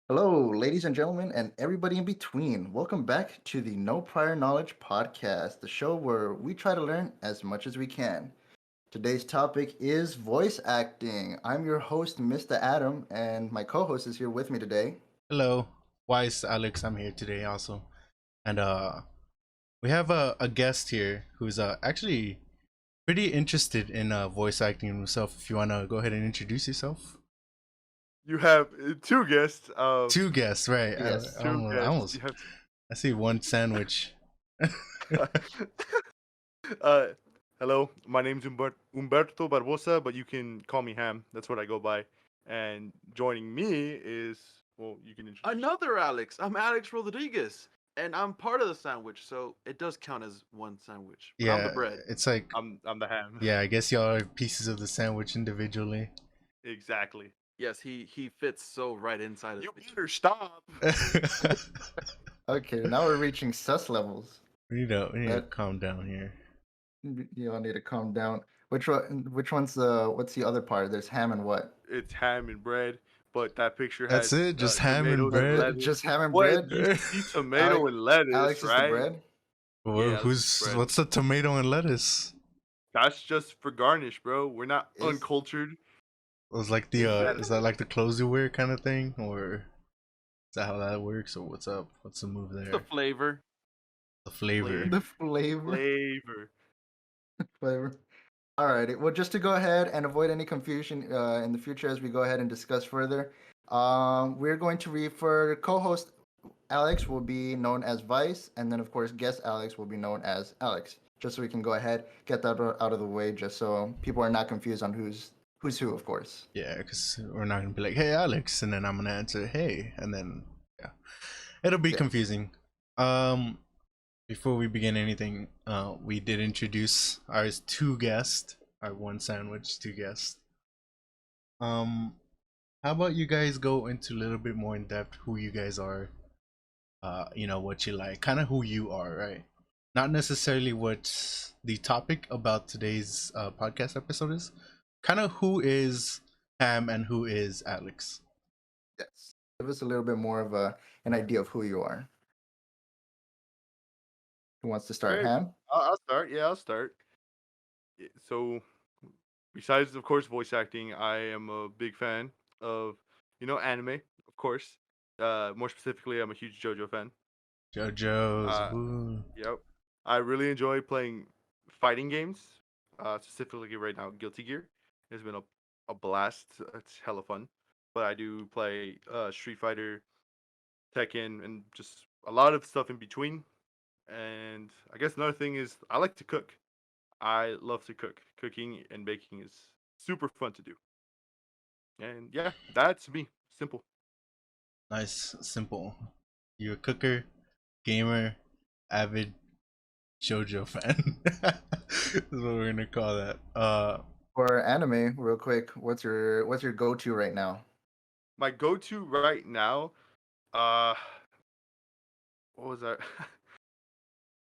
Hello, ladies and gentlemen, and everybody in between. Welcome back to the No Prior Knowledge podcast, the show where we try to learn as much as we can. Today's topic is voice acting. I'm your host, Mr. Adam, and my co host is here with me today. Hello, Wise Alex. I'm here today also, and we have a guest here who's actually pretty interested in voice acting himself. If you wanna go ahead and introduce yourself. You have two guests. Two guests, right? Yes. Two I guests. almost I see one sandwich. uh, hello. My name's Umberto Barbosa, but you can call me Ham. That's what I go by. And joining me is you can introduce. Another Alex. I'm Alex Rodriguez, and I'm part of the sandwich, so it does count as one sandwich. But I'm Yeah, the bread. it's like I'm the Ham. yeah. I guess y'all are pieces of the sandwich individually. Exactly. Yes, he fits so right inside of You me. better stop. Okay, now we're reaching sus levels. We need to That- calm down here. You all need to calm down. Which one's what's the other part? There's ham and what? It's ham and bread, but that picture That's has it? Just ham and tomatoes bread? lettuce. Just ham and What? bread? You see tomato Alex- and lettuce, Alex is right? the bread? Well, Yeah, who's bread. what's the tomato and lettuce? That's just for garnish, bro. We're not Is- uncultured. It was like the Exactly. is that like the clothes you wear kind of thing, or is that how that works, or what's up? What's the move there? The flavor. The flavor. The flavor. Flavor. Alrighty. Well, just to go ahead and avoid any confusion in the future as we go ahead and discuss further, we're going to refer co-host Alex will be known as Vice, and then of course guest Alex will be known as Alex. Just so we can go ahead get that out of the way, just so people are not confused on who's who, of course. Yeah, because we're not gonna be like, "Hey, Alex," and then I'm gonna answer, "Hey," and then yeah, it'll be Yeah. confusing. Before we begin anything, we did introduce our two guests, our one sandwich, two guests. How about you guys go into a little bit more in depth who you guys are, what you like, kind of who you are, right? Not necessarily what the topic about today's podcast episode is. Kind of who is Ham and who is Alex. Yes. Give us a little bit more of an idea of who you are. Who wants to start? Okay. Ham? I'll start. Yeah, I'll start. So, besides, of course, voice acting, I am a big fan of, anime, of course. More specifically, I'm a huge JoJo fan. JoJo's. Uh, Woo. Yep. I really enjoy playing fighting games, specifically right now, Guilty Gear. It's been a blast. It's hella fun. But I do play Street Fighter, Tekken, and just a lot of stuff in between. And I guess another thing is I like to cook. I love to cook. Cooking and baking is super fun to do. And yeah, that's me. Simple. Nice, simple. You're a cooker, gamer, avid JoJo fan. That's what we're gonna call that. For anime, real quick, what's your go-to right now? My go-to right now, uh, what was that?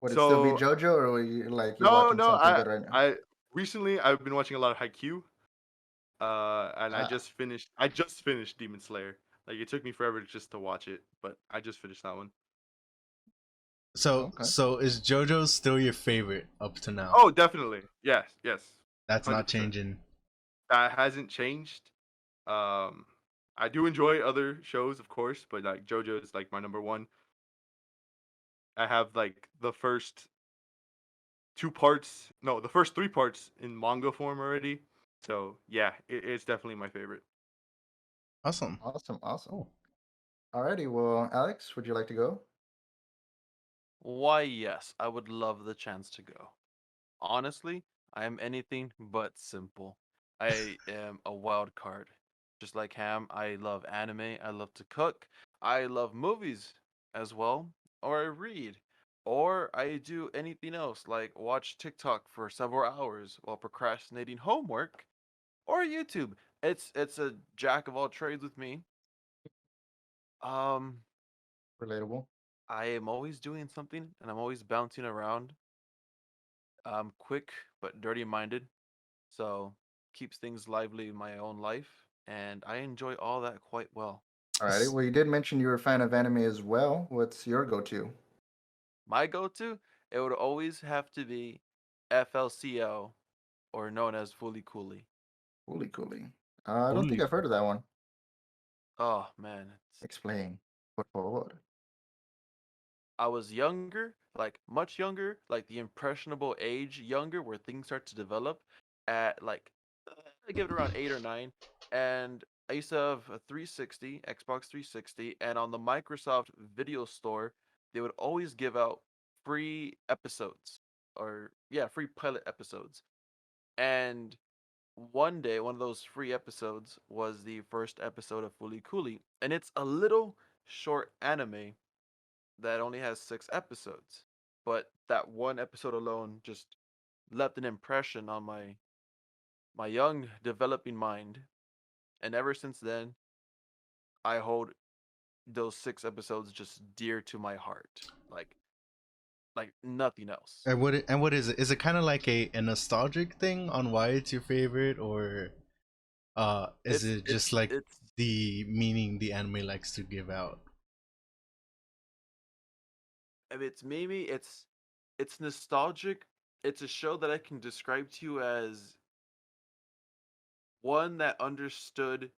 Would it still be So JoJo, or were you like you're no, watching no, something I good right now? I recently I've been watching a lot of Haikyuu. And I Ah, just finished Demon Slayer. Like it took me forever just to watch it, but I just finished that one. okay. So is JoJo still your favorite up to now? Oh, definitely. Yes, yes. That's not 100%. changing. That hasn't changed. I do enjoy other shows, of course, but like JoJo is like my number one. I have like the first the first three parts in manga form already. So yeah, it's definitely my favorite. Awesome. Awesome. Oh, Alrighty, well, Alex, would you like to go? Why, yes, I would love the chance to go. Honestly, I am anything but simple. I am a wild card. Just like Ham, I love anime, I love to cook, I love movies as well, or I read, or I do anything else like watch TikTok for several hours while procrastinating homework, or YouTube. It's a jack of all trades with me. Um, Relatable. I am always doing something and I'm always bouncing around. I'm quick but dirty minded, so keeps things lively in my own life, and I enjoy all that quite well. Alrighty. Well, you did mention you were a fan of anime as well. What's your go-to? My go-to, it would always have to be FLCL, or known as Fully Cooley. Holy cooly. I don't think Holy I've heard of that one. Oh man, Explain. Por favor. I was younger, like much younger, like the impressionable age younger, where things start to develop. At like, I give it around 8 or 9, and I used to have a 360, Xbox 360, and on the Microsoft Video Store, they would always give out free episodes, or yeah, free pilot episodes. And one day, one of those free episodes was the first episode of Fully Cooley, and it's a little short anime that only has 6 episodes. But that one episode alone just left an impression on my young developing mind, and ever since then, I hold those 6 episodes just dear to my heart, like nothing else. And what is it? Is it kind of like a nostalgic thing on why it's your favorite, or is It's it just it's like it's the meaning the anime likes to give out? if it's Mimi, it's nostalgic. It's a show that I can describe to you as one that understood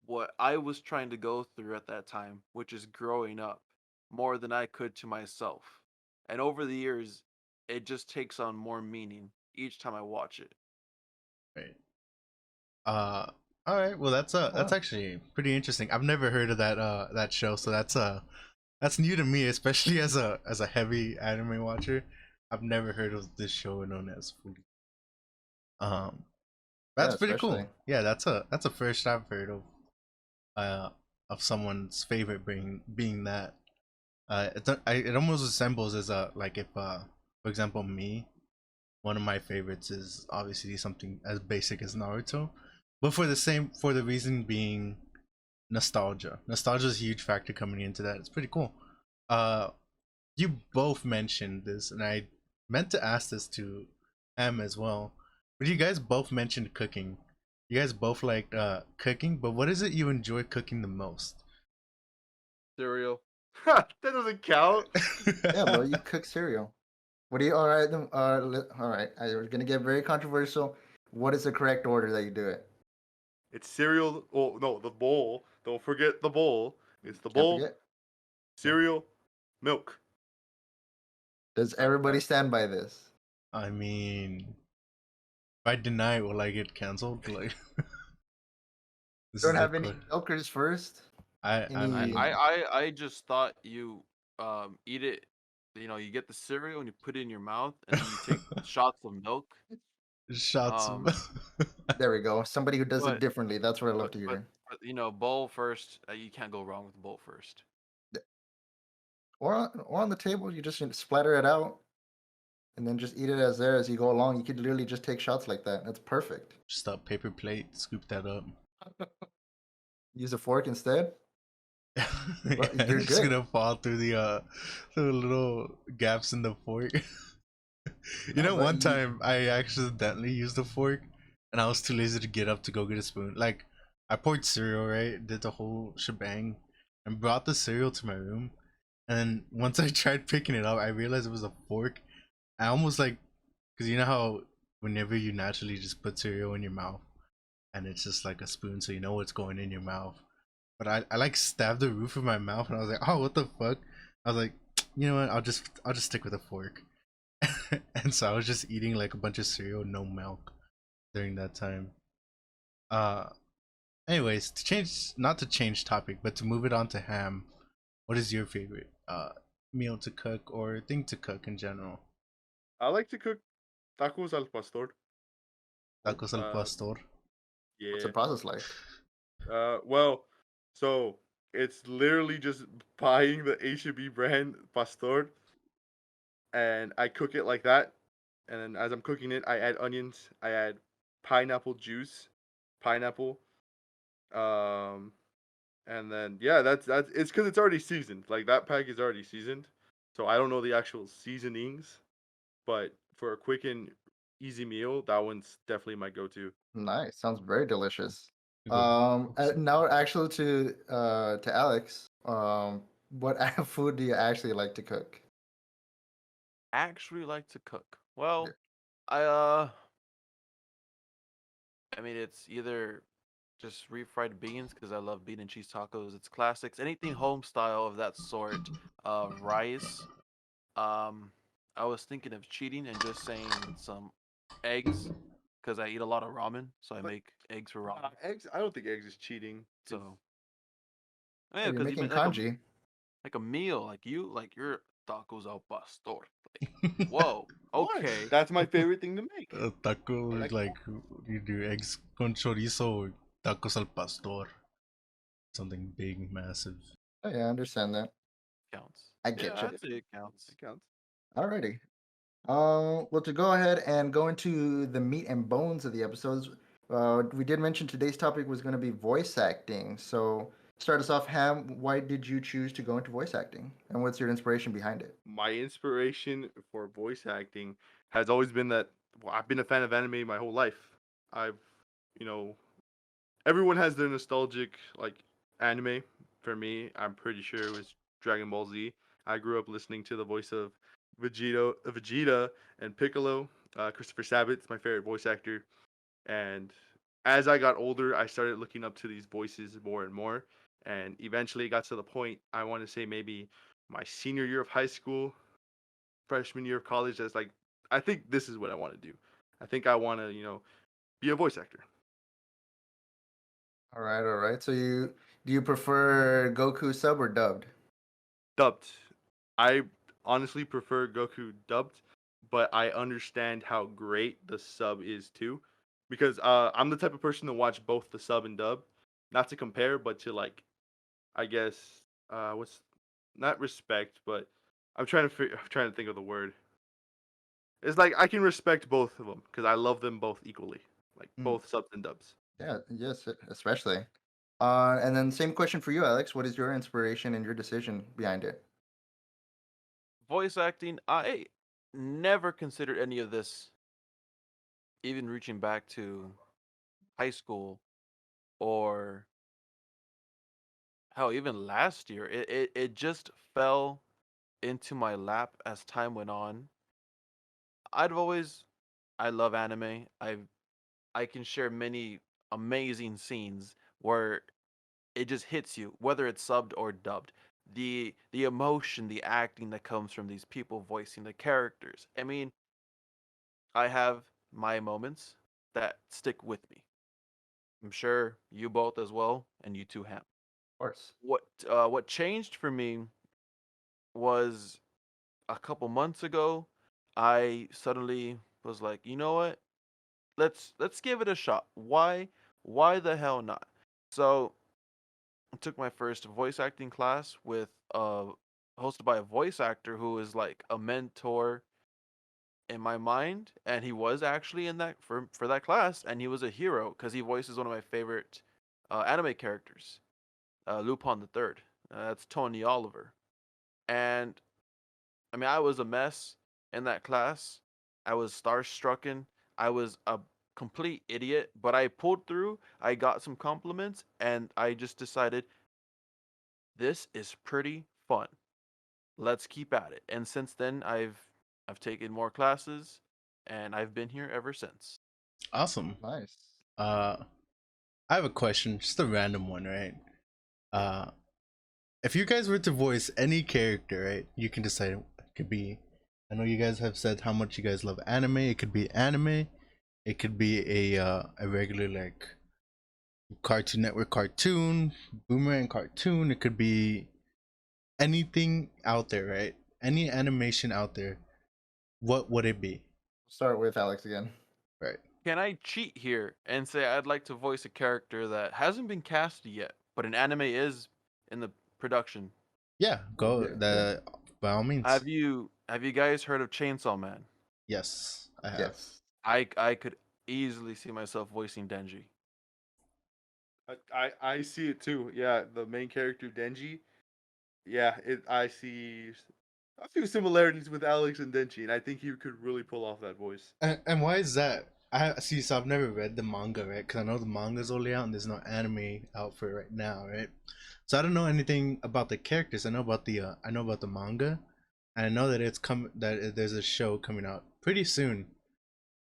what I was trying to go through at that time, which is growing up more than I could to myself. And over the years, it just takes on more meaning each time I watch it. Right. Uh, all right. Well, that's Oh, actually pretty interesting. I've never heard of that show, so that's new to me, especially as a heavy anime watcher. I've never heard of this show known as Foodie. Um, yeah, that's pretty cool. especially. Yeah, that's a first I've heard uh of someone's favorite being that. It almost resembles as a like if for example me, one of my favorites is obviously something as basic as Naruto, but for the reason being nostalgia. Nostalgia is a huge factor coming into that. It's pretty cool. Uh, you both mentioned this, and I meant to ask this to Em as well. But you guys both mentioned cooking. You guys both liked cooking, but what is it you enjoy cooking the most? Cereal. That doesn't count. Yeah, bro, you cook cereal. What do you? All right, then. All right. I was gonna get very controversial. What is the correct order that you do it? It's cereal. Oh no, the bowl. Don't forget the bowl. It's the Can't bowl, forget. cereal, milk. Does everybody stand by this? I mean, if I deny it, will I get canceled? Like, this Don't is the have any question. milkers first. I I Any? mean, I I, I just thought you eat it. You get the cereal and you put it in your mouth, and then you take shots of milk. shots. Um, There we go. Somebody who does it but differently. That's what I love but to but, hear. but bowl first. You can't go wrong with bowl first. Or on the table, you just splatter it out and then just eat it as there as you go along. You could literally just take shots like that. That's perfect. Just a paper plate, scoop that up. Use a fork instead. Well, you're It's just good. gonna fall through the little gaps in the fork. You No, know, but one time I accidentally used a fork, and I was too lazy to get up to go get a spoon. Like, I poured cereal, right? Did the whole shebang, and brought the cereal to my room. And then once I tried picking it up, I realized it was a fork. I almost like, cause you know how whenever you naturally just put cereal in your mouth, and it's just like a spoon, so you know what's going in your mouth. But I like stabbed the roof of my mouth, and I was like, oh, what the fuck? I was like, you know what? I'll just stick with a fork. And so I was just eating like a bunch of cereal, no milk during that time. Uh, anyways, not to change topic, but to move it on to ham. What is your favorite meal to cook or thing to cook in general? I like to cook tacos al pastor. Tacos al Uh, pastor. what's the yeah. process like? Well, so it's literally just buying the H-E-B brand pastor, and I cook it like that. And then as I'm cooking it, I add onions, I add pineapple juice, pineapple, um, and then yeah, that's it's because it's already seasoned. Like that pack is already seasoned, so I don't know the actual seasonings, but for a quick and easy meal, that one's definitely my go-to. Nice. Sounds very delicious. You go. Now actually to Alex. What food do you actually like to cook? Actually like to cook. Yeah. Well, I mean it's either just refried beans because I love bean and cheese tacos. It's classics. Anything home style of that sort. Rice. Um, I was thinking of cheating and just saying some eggs because I eat a lot of ramen, so I But make eggs for ramen. eggs. I don't think eggs is cheating. 'Cause So yeah, Oh, you're because even making kanji. like a meal, like your tacos al pastor. Like, whoa, what? okay. That's my favorite thing to make. Taco, I like like you do eggs con chorizo, or tacos al pastor. Something big, massive. Oh yeah, I understand that. Counts. I Yeah, get you. I'd say it counts. It counts. Alrighty. Well, to go ahead and go into the meat and bones of the episodes, we did mention today's topic was going to be voice acting. So, start us off, Ham. Why did you choose to go into voice acting, and what's your inspiration behind it? My inspiration for voice acting has always been that I've been a fan of anime my whole life. I've, you know, everyone has their nostalgic like anime. For me, I'm pretty sure it was Dragon Ball Z. I grew up listening to the voice of Vegeta, and Piccolo. Christopher Sabat's my favorite voice actor, and as I got older, I started looking up to these voices more and more, and eventually it got to the point I want to say maybe my senior year of high school, freshman year of college. That's like I think this is what I want to do. I think I want to be a voice actor. All right. So, you do you prefer Goku sub or dubbed? Dubbed. I honestly prefer Goku dubbed, but I understand how great the sub is too, because I'm the type of person to watch both the sub and dub, not to compare, but to like I guess what's not respect, but I'm trying to think of the word. It's like I can respect both of them because I love them both equally, like Mm, both subs and dubs. yeah. Yes, especially. And then same question for you, Alex. What is your inspiration and your decision behind it? Voice acting, I never considered any of this, even reaching back to high school or hell, even last year. It just fell into my lap as time went on. I've always I love anime. I can share many amazing scenes where it just hits you, whether it's subbed or dubbed. The emotion, the acting that comes from these people voicing the characters. I mean, I have my moments that stick with me. I'm sure you both as well, and you too have. Of course. What changed for me was a couple months ago. I suddenly was like, you know what? Let's give it a shot. Why the hell not? So I took my first voice acting class with hosted by a voice actor who is like a mentor in my mind, and he was actually in that for that class, and he was a hero because he voices one of my favorite anime characters, Lupin the Third. That's Tony Oliver, and I mean I was a mess in that class. I was starstrucken. I was a complete idiot, but I pulled through. I got some compliments, and I just decided this is pretty fun. Let's keep at it. And since then, I've taken more classes, and I've been here ever since. Awesome. Nice. Uh, I have a question, just a random one, right? Uh, if you guys were to voice any character, right, you can decide. It could be. I know you guys have said how much you guys love anime. It could be anime. It could be a regular like Cartoon Network cartoon, Boomerang cartoon. It could be anything out there, right? Any animation out there. What would it be? Start with Alex again. Right. Can I cheat here and say I'd like to voice a character that hasn't been casted yet, but an anime is in the production? Yeah. Go. Yeah. Yeah. The by all means. Have you guys heard of Chainsaw Man? Yes, I have. Yes. I could easily see myself voicing Denji. I see it too. Yeah, the main character Denji. Yeah, I see a few similarities with Alex and Denji, and I think he could really pull off that voice. And why is that? I see. So I've never read the manga, right? Because I know the manga's only out and there's no anime out for it right now, right? So I don't know anything about the characters. I know about the manga, and I know that there's a show coming out pretty soon.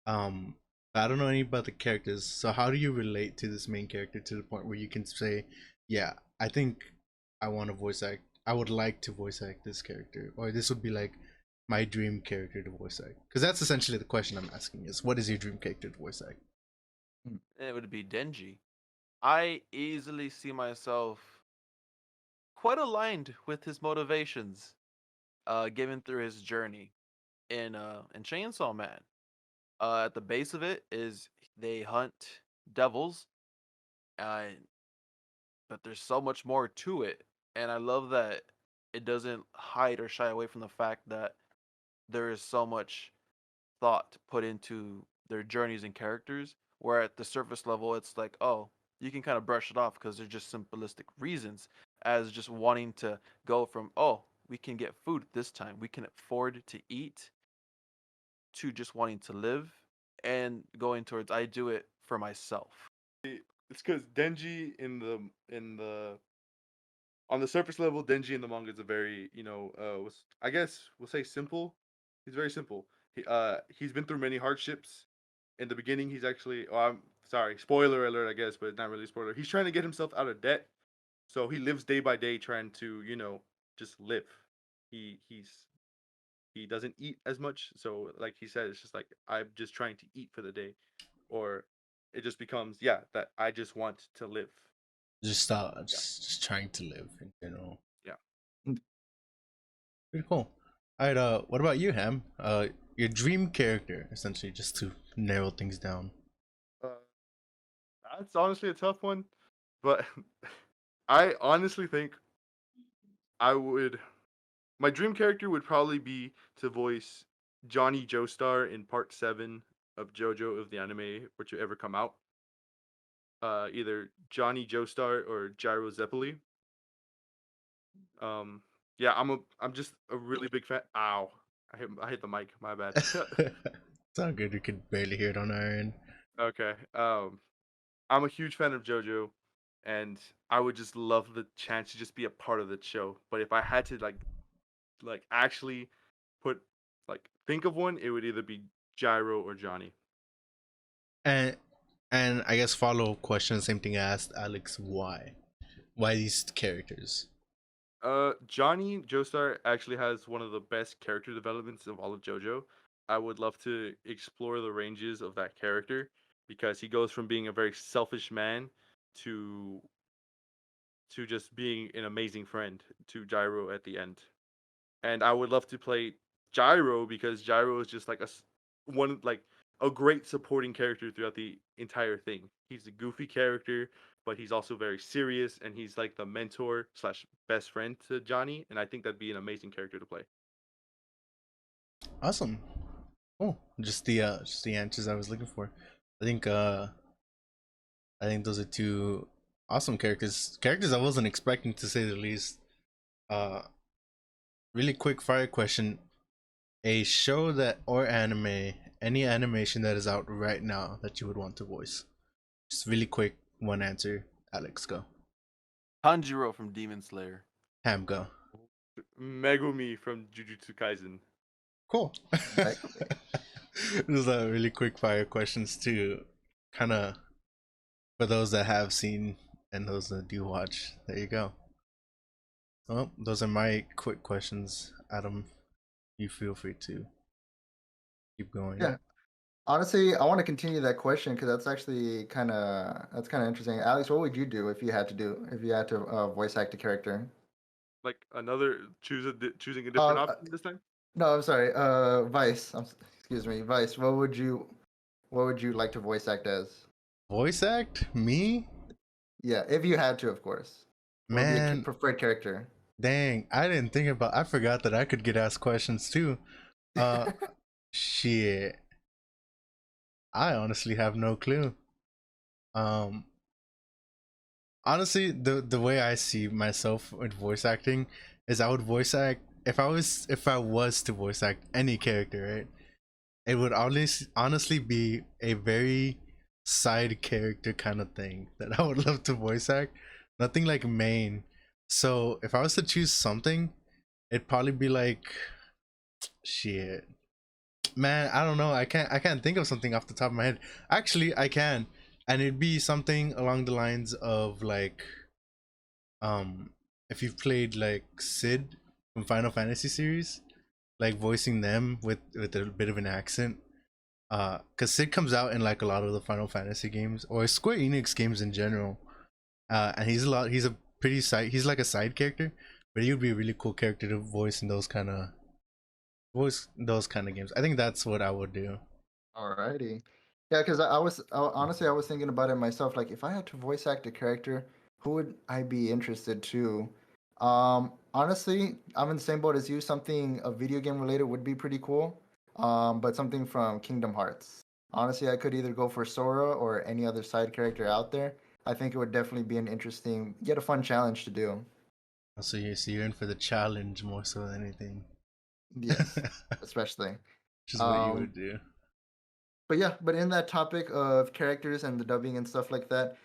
But I don't know any about the characters. So how do you relate to this main character to the point where you can say, yeah, I think I want to voice act. I would like to voice act this character, or this would be like my dream character to voice act. Because that's essentially the question I'm asking: is what is your dream character to voice act? It would be Denji. I easily see myself quite aligned with his motivations, given through his journey in Chainsaw Man. At the base of it is they hunt devils, uh, but there's so much more to it, and I love that it doesn't hide or shy away from the fact that there is so much thought put into their journeys and characters. Where at the surface level, it's like, oh, you can kind of brush it off because they're just simplistic reasons, as just wanting to go from, oh, we can get food this time, we can afford to eat, to just wanting to live and going towards, I do it for myself. It's because Denji in the on the surface level, Denji in the manga is a very, I guess we'll say simple. He's very simple. He's been through many hardships. In the beginning, he's actually. Oh, I'm sorry, spoiler alert, I guess, but not really a spoiler. He's trying to get himself out of debt, so he lives day by day, trying to, just live. He's he doesn't eat as much, so like he said, it's just like I'm just trying to eat for the day, or it just becomes that I just want to live. Yeah, Just trying to live in general. yeah. Pretty cool. All right. What about you, Ham? Your dream character, essentially, just to narrow things down. Uh, that's honestly a tough one, but I honestly think I would. My dream character would probably be to voice Johnny Joestar in Part 7 of JoJo if the anime were to ever come out. Either Johnny Joestar or Gyro Zeppeli. Yeah, I'm just a really big fan. Ow, I hit the mic. My bad. It's all good. We could barely hear it on our end. Okay. I'm a huge fan of JoJo, and I would just love the chance to just be a part of the show. But if I had to like actually put think of one, it would either be Gyro or Johnny. And and I guess follow up question, same thing I asked Alex. Why? Why these characters? Johnny Joestar actually has one of the best character developments of all of JoJo. I would love to explore the ranges of that character because he goes from being a very selfish man to just being an amazing friend to Gyro at the end. And I would love to play Gyro because Gyro is just like a great supporting character throughout the entire thing. He's a goofy character, but he's also very serious, and he's like the mentor slash best friend to Johnny. And I think that'd be an amazing character to play. Awesome. Oh, just the answers I was looking for. I think I think those are two awesome characters. Characters I wasn't expecting, to say the least. Uh, really quick fire question: a show that or anime, any animation that is out right now that you would want to voice. Just really quick, one answer. Alex, go. Tanjiro from Demon Slayer. Ham, go. Megumi from Jujutsu Kaisen. Cool. Those are really quick fire questions to kind of, for those that have seen and those that do watch. There you go. Well, those are my quick questions. Adam, you feel free to keep going. Yeah. Honestly, I want to continue that question because that's actually kind of interesting. Alex, what would you do if you had to voice act a character? Like another choosing a different option this time. No, I'm sorry. Vice. Excuse me, Vice. What would you like to voice act as? Voice act? Me? Yeah, if you had to, of course. What would be your Man, preferred character? dang, I forgot that I could get asked questions too. Shit. I honestly have no clue. Um, honestly, the way I see myself with voice acting is I would voice act if I was to voice act any character, right? it would honestly be a very side character kind of thing that I would love to voice act. Nothing like main. So if I was to choose something, it'd probably be like shit. Man, I don't know. I can't think of something off the top of my head. Actually, I can. And it'd be something along the lines of like um if you've played like Sid from Final Fantasy series, like voicing them with a bit of an accent. Cuz Sid comes out in like a lot of the Final Fantasy games or Square Enix games in general. And he's a pretty side he's like a side character, but he would be a really cool character to voice those kind of games. I think that's what I would do. Alrighty. Yeah, because honestly, I was thinking about it myself. Like, if I had to voice act a character, who would I be interested to? Honestly, I'm in the same boat as you. Something a video game related would be pretty cool. But something from Kingdom Hearts. Honestly, I could either go for Sora or any other side character out there. I think it would definitely be an interesting, yet a fun challenge to do. So you're in for the challenge more so than anything. Yes, especially. Which is what you Um, would do. but yeah, but in that topic of characters and the dubbing and stuff like that,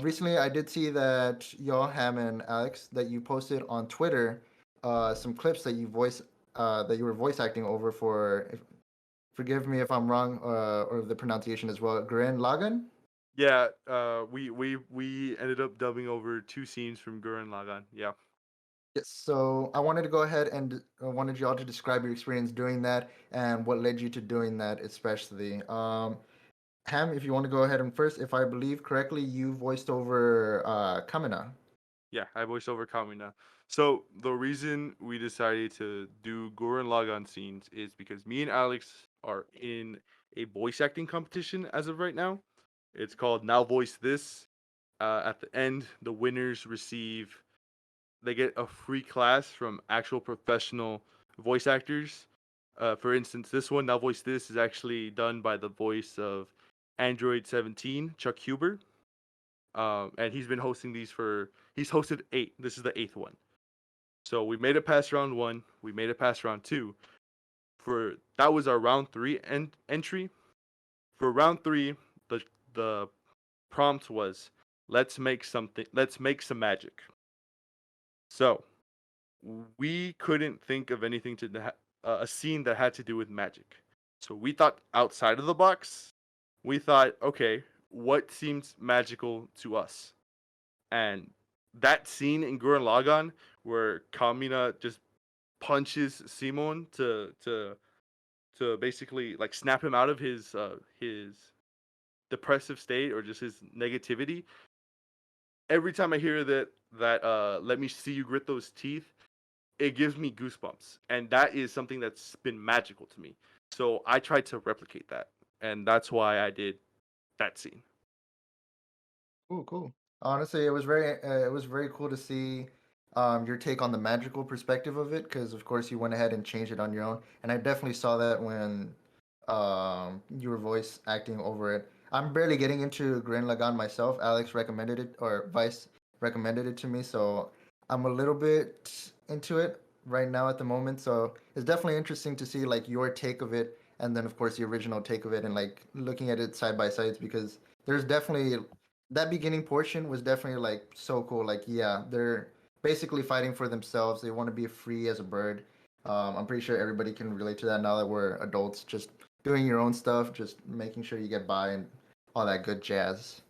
recently I did see that y'all, Ham and Alex, that you posted on Twitter, some clips that that you were voice acting over for. Forgive me if I'm wrong, or the pronunciation as well. Gurren Lagann. Yeah, we ended up dubbing over 2 scenes from Gurren Lagann. Yeah. Yes. So I wanted to go ahead and wanted y'all to describe your experience doing that and what led you to doing that, especially. Ham, if you want to go ahead and first, if I believe correctly, you voiced over Kamina. Yeah, I voiced over Kamina. So the reason we decided to do Gurren Lagann scenes is because me and Alex are in a voice acting competition as of right now. It's called Now Voice This. At the end, the winners they get a free class from actual professional voice actors. For instance, this one, Now Voice This, is actually done by the voice of Android 17, Chuck Huber. And he's been hosting he's hosted 8. This is the 8th one. So we made it past round 1. We made it past round 2. That was our round 3 entry. For round 3, the prompt was, let's make some magic. So we couldn't think of anything a scene that had to do with magic. So we thought outside of the box. We thought, okay, what seems magical to us? And that scene in Gurren Lagann where Kamina just punches Simon to basically like snap him out of his depressive state or just his negativity. Every time I hear that let me see you grit those teeth, it gives me goosebumps, and that is something that's been magical to me. So I tried to replicate that, and that's why I did that scene. Cool, cool. Honestly, it was very cool to see your take on the magical perspective of it, because of course you went ahead and changed it on your own, and I definitely saw that when you were voice acting over it. I'm barely getting into Gurren Lagann myself. Alex recommended it, or Vice recommended it to me, so I'm a little bit into it right now at the moment. So it's definitely interesting to see like your take of it, and then of course the original take of it, and like looking at it side by sides because there's definitely that beginning portion was definitely like so cool. Like, yeah, they're basically fighting for themselves. They want to be free as a bird. I'm pretty sure everybody can relate to that now that we're adults. Just doing your own stuff, just making sure you get by and all that good jazz.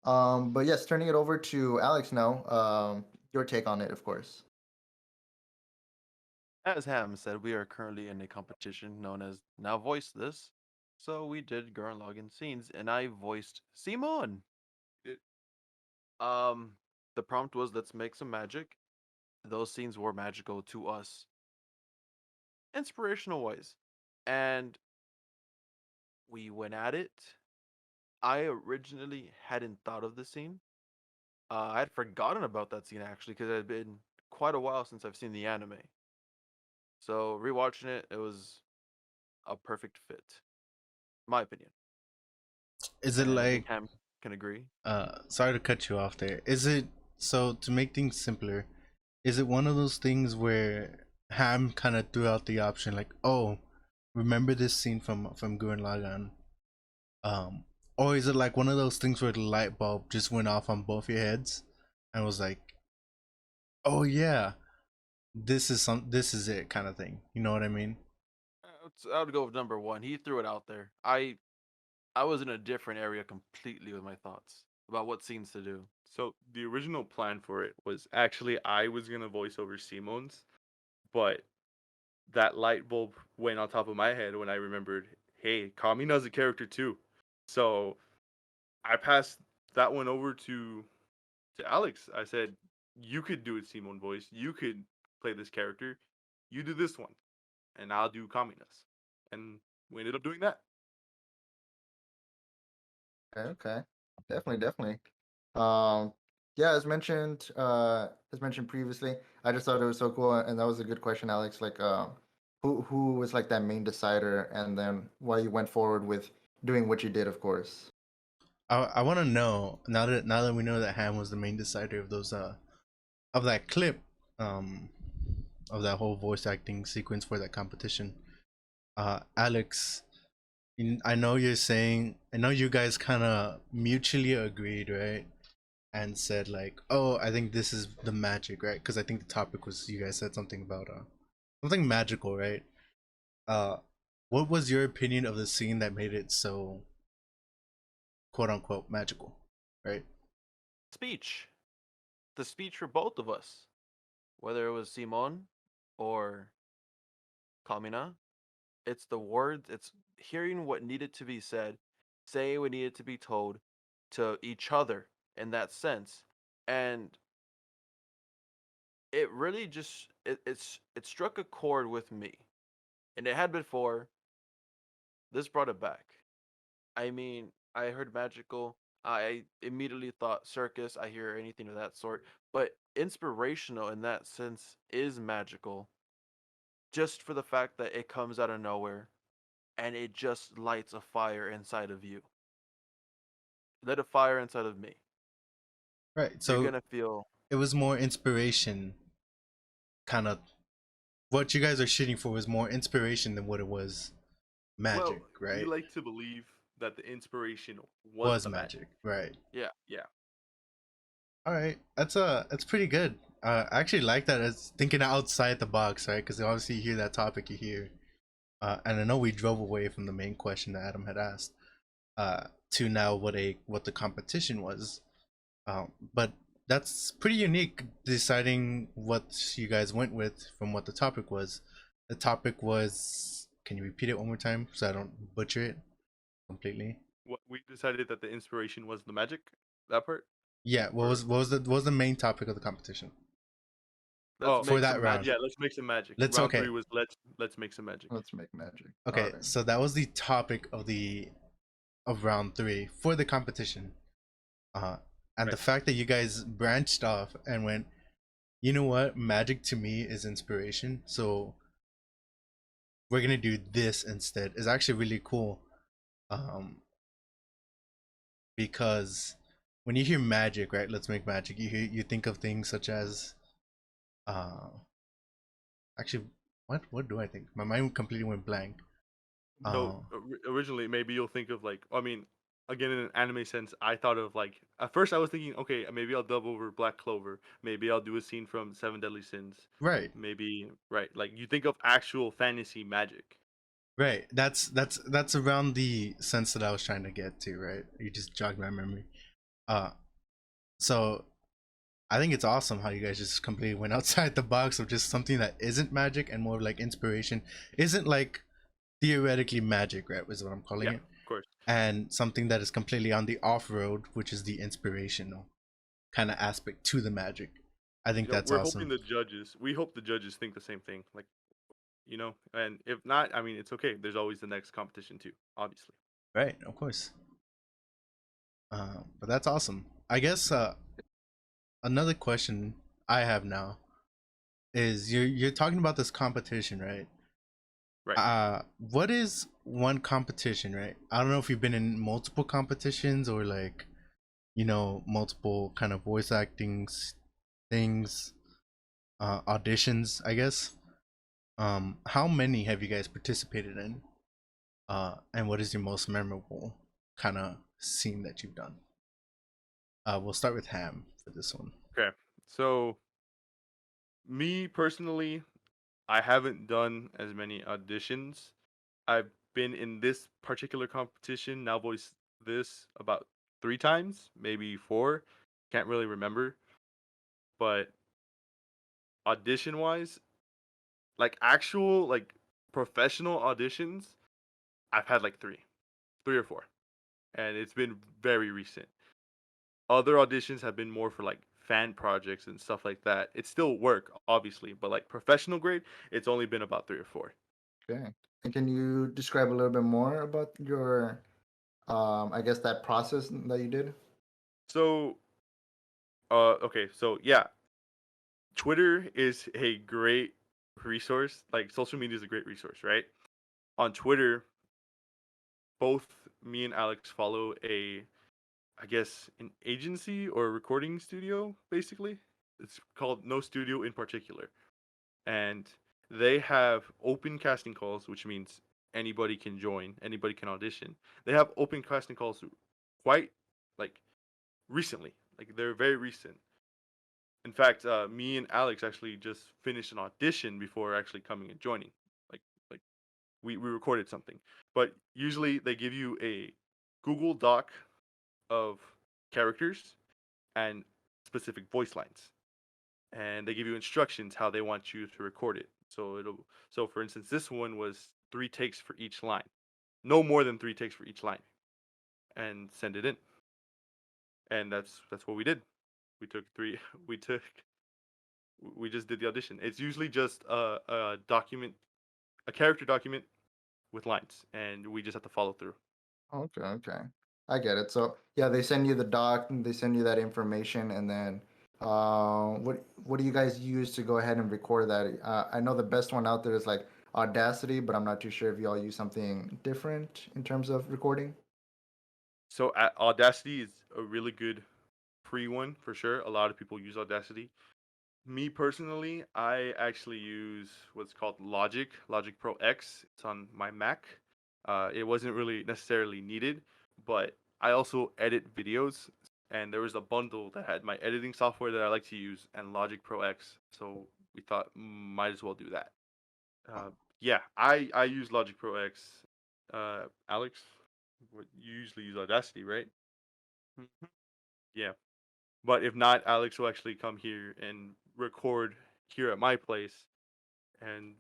But yes, turning it over to Alex now. Your take on it, of course. As Ham said, we are currently in a competition known as Now Voice This. So we did Gurren Lagann scenes, and I voiced Simon. It- the prompt was let's make some magic. Those scenes were magical to us, inspirational wise, and we went at it. I originally hadn't thought of the scene. I had forgotten about that scene actually because it had been quite a while since I've seen the anime. So rewatching it, it was a perfect fit, my opinion. Is it And I think like Ham can agree. sorry to cut you off there. Is it so to make things simpler, is it one of those things where Ham kind of threw out the option like, "Oh, remember this scene from Gurren Lagann? Or is it like one of those things where the light bulb just went off on both your heads and was like, oh yeah, this is it kind of thing. You know what I mean? I would go with number one. He threw it out there. I was in a different area completely with my thoughts about what scenes to do. So the original plan for it was actually I was gonna voice over Simon's, but that light bulb went on top of my head when I remembered, hey, Kamina's a character too. So I passed that one over to Alex. I said, you could do a Simon voice. You could play this character. You do this one, and I'll do Kamina's. And we ended up doing that. Okay. Definitely. Um, yeah, as mentioned previously, I just thought it was so cool, and that was a good question, Alex. Like, who was like that main decider, and then why you went forward with doing what you did, of course. I want to know now that we know that Ham was the main decider of those of that clip, um of that whole voice acting sequence for that competition. Alex, I know you're saying, I know you guys kind of mutually agreed, right? And said like, oh, I think this is the magic, right? Because I think the topic was, you guys said something about something magical, right? uh what was your opinion of the scene that made it so quote unquote magical, right? Speech. The speech for both of us, whether it was Simon or Kamina. It's the words. It's hearing what needed to be said, say what needed to be told to each other in that sense, and it really just it struck a chord with me, and it had before. This brought it back. I mean, I heard magical. I immediately thought circus. I hear anything of that sort, but inspirational in that sense is magical, just for the fact that it comes out of nowhere and it just lights a fire inside of you. Lit a fire inside of me. Right, You're so gonna feel. it was more inspiration, kind of. What you guys are shooting for was more inspiration than what it was Well, magic, we right? like to believe that the inspiration was Was the magic, magic. right? Yeah. Yeah. All right, that's pretty good. I actually like that as thinking outside the box, right? Because obviously you hear that topic, you hear, and I know we drove away from the main question that Adam had asked, to now what the competition was, but that's pretty unique. Deciding what you guys went with from what the topic was. The topic was. Can you repeat it one more time so I don't butcher it completely? What we decided that the inspiration was the magic. That part. Yeah. Or What was the main topic of the competition Let's oh for make that some round? yeah, magic. let's make some magic. Let's Round okay. three was let's make some magic. Let's make magic. All Okay, right. so that was the topic of round three for the competition. Uh, and the Right. fact that you guys branched off and went, you know what, magic to me is inspiration, so we're gonna do this instead is actually really cool. Um, because when you hear magic, right? Let's make magic. You think of things such as, uh, actually, what do I think? My mind completely went blank. So Uh, originally, maybe you'll think of like, I mean, again in an anime sense, I thought of like at first I was thinking, okay, maybe I'll dub over Black Clover. Maybe I'll do a scene from Seven Deadly Sins. right. Maybe right, like you think of actual fantasy magic. Right. That's around the sense that I was trying to get to, right? You just jogged my memory. Uh so I think it's awesome how you guys just completely went outside the box of just something that isn't magic and more like inspiration. Isn't like theoretically magic, right? Is what I'm calling Yeah, it. of course. And something that is completely on the off road, which is the inspirational kind of aspect to the magic. I think that's We're hoping awesome. the judges. We hope the judges think the same thing. Like and if not, I mean, it's okay. There's always the next competition too, obviously. Right, of course. But that's awesome. I guess another question I have now is you're talking about this competition, right? Right. What is one competition, right? I don't know if you've been in multiple competitions or like, multiple kind of voice acting things, auditions, I guess. How many have you guys participated in? And what is your most memorable kind of scene that you've done? We'll start with Ham for this one. Okay. So me personally, I haven't done as many auditions. I've been in this particular competition, now voice this, about 3 times, maybe 4. Can't really remember. But audition wise, like actual like professional auditions, I've had like 3 or 4, and it's been very recent. Other auditions have been more for like fan projects and stuff like that. It's still work, obviously, but like professional grade, it's only been about 3 or 4. Okay. And can you describe a little bit more about your, I guess that process that you did? So, okay, so yeah, Twitter is a great resource. Like social media is a great resource, right? On Twitter, both me and Alex follow I guess, an agency or recording studio, basically. It's called No Studio in particular. And they have open casting calls, which means anybody can join, anybody can audition. They have open casting calls quite like recently, like they're very recent. In fact, me and Alex actually just finished an audition before actually coming and joining. Like we recorded something, but usually they give you a Google Doc of characters and specific voice lines, and they give you instructions how they want you to record it. So for instance, this one was 3 takes for each line, no more than 3 takes for each line, and send it in. And that's what we did. We took three. We took. We just did the audition. It's usually just a document, a character document with lines, and we just have to follow through. Okay, okay. I get it. So yeah, they send you the doc, and they send you that information, and then what do you guys use to go ahead and record that? I know the best one out there is like Audacity, but I'm not too sure if y'all use something different in terms of recording. So Audacity is a really good free one for sure. A lot of people use Audacity. Me personally, I actually use what's called Logic Pro X. It's on my Mac. It wasn't really necessarily needed, but I also edit videos, and there was a bundle that had my editing software that I like to use and Logic Pro X. So we thought might as well do that. Uh, yeah, I use Logic Pro X. Alex, you usually use Audacity, right? Mhm. Yeah. But if not, Alex will actually come here and record here at my place. And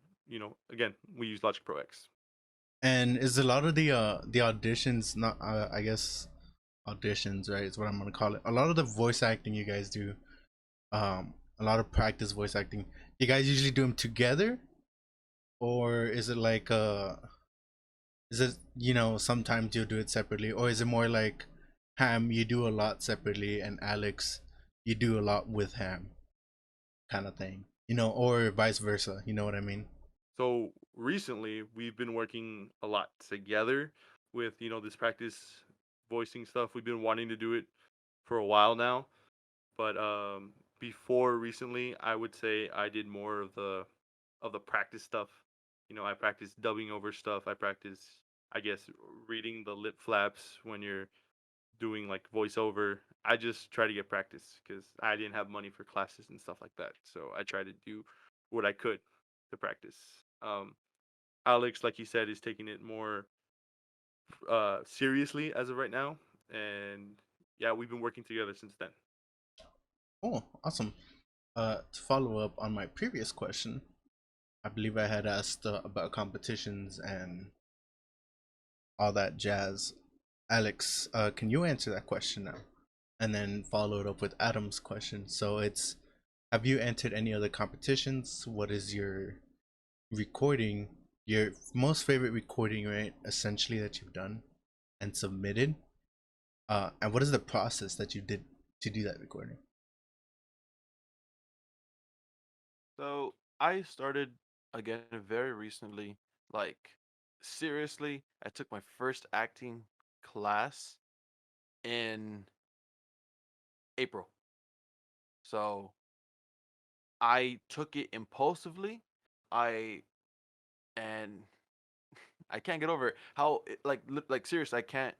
again, we use Logic Pro X. And is a lot of the auditions not I guess auditions, right? Is what I'm gonna call it. A lot of the voice acting you guys do, a lot of practice voice acting. You guys usually do them together, or is it like is it sometimes you do it separately, or is it more like Ham you do a lot separately and Alex you do a lot with Ham kind of thing, or vice versa? You know what I mean? So recently, we've been working a lot together with this practice voicing stuff. We've been wanting to do it for a while now, but before recently, I would say I did more of the practice stuff. I practice dubbing over stuff. I practice, I guess, reading the lip flaps when you're doing like voiceover. I just try to get practice because I didn't have money for classes and stuff like that. So I try to do what I could to practice. Um, Alex, like you said, is taking it more seriously as of right now, and yeah, we've been working together since then. Oh, awesome. To follow up on my previous question, I believe I had asked about competitions and all that jazz. Alex, can you answer that question now? And then follow it up with Adam's question. So it's, have you entered any other competitions? What is your recording, your most favorite recording, right? Essentially that you've done and submitted. And what is the process that you did to do that recording? So I started again very recently. Like seriously, I took my first acting class in April. So I took it impulsively. I and I can't get over it. How like seriously, I can't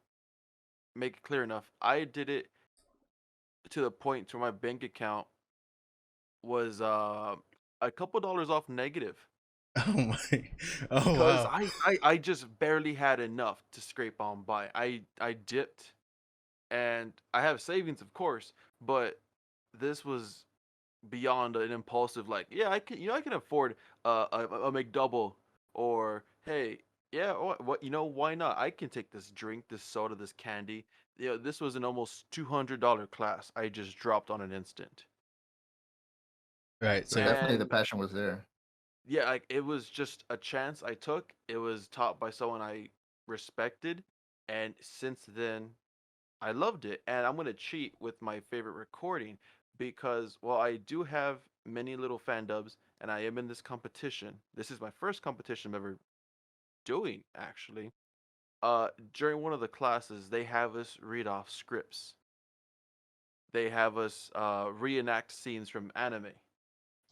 make it clear enough. I did it to the point to my bank account was a couple dollars off negative Oh my. Oh because wow. I just barely had enough to scrape on by. I dipped, and I have savings, of course, but this was beyond an impulsive like, yeah, I can, I can afford a McDouble, or hey, yeah, what, why not? I can take this drink, this soda, this candy. This was an almost $200 class I just dropped on an instant. Right. So So definitely the And passion was there. yeah, like it was just a chance I took. It was taught by someone I respected, and since then I loved it. And I'm gonna cheat with my favorite recording because while I do have many little fan dubs and I am in this competition, this is my first competition I'm ever doing actually. During one of the classes, they have us read off scripts. They have us reenact scenes from anime.